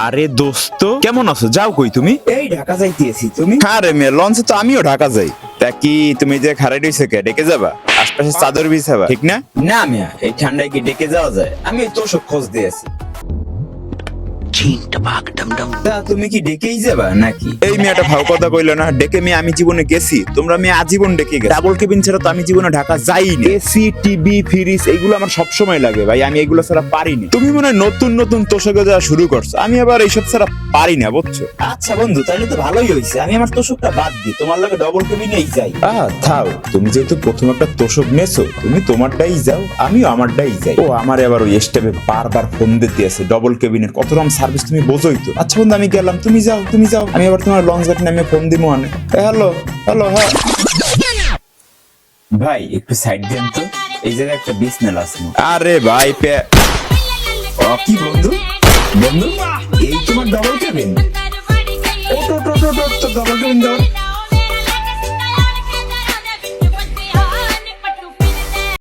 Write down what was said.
আরে দোস্ত কেমন আছো? যাও কই তুমি? এই ঢাকা যাইতেছি, তুমি? আরে মেয়ে লঞ্চে তো আমিও ঢাকা যাই। তা কি তুমি যে খারাই রইছো কে ডেকে যাবা? আশপাশে চাদর বিছাবা ঠিক না? না মিয়া, এই ঠান্ডায় কি ডেকে যাওয়া যায়? আমি তো সব খোঁজ দিয়েছি। তা তুমি কি ডেকেই যাবা নাকি? এই মেয়েটা ভাও কথা কইলো না, ডেকে মেয়ে আমি জীবনে গেছি, তোমরা মেয়ে আজীবন ডেকে গেছো। ডাবল কেবিন ছাড়া তো আমি জীবনে ঢাকা যাই না। এসি টিভি ফ্রিজ এইগুলো আমার সব সময় লাগে ভাই, আমি এগুলো ছাড়া পারি না। তুমি মনে হয় নতুন নতুন তোষকে যাওয়া শুরু করছো, আমি আবার এইসব ছাড়া পারি না বুঝছো। আচ্ছা বন্ধু, তাহলে তো ভালোই হয়েছে, আমি আমার তোষকটা বাদ দিই, তোমার লাগে ডবল কেবিনেই যাই। থাও, তুমি যেহেতু প্রথম একটা তোষক নেছো, তুমি তোমারটাই যাও, আমিও আমারটাই যাই। ও আমার আবার ওই স্টেপে বারবার ফোন দিতে আছে ডবল কেবিনের, কত রকম সার্ভিস তুমি বোঝোই তো। আচ্ছা বন্ধু আমি গেলাম, তুমি যাও তুমি যাও, আমি আবার তোমার লঞ্চ ঘাট নামে ফোন দিব আনে। হ্যালো হ্যালো, হ্যাঁ ভাই একটু সাইড দেন তো, এই জায়গায় একটা বিছনাল আছে। আরে ভাই কি বন্ধু? বন্ধু এই তোমার ডবল কেবিন? ও তো ডবল কেবিন দাও।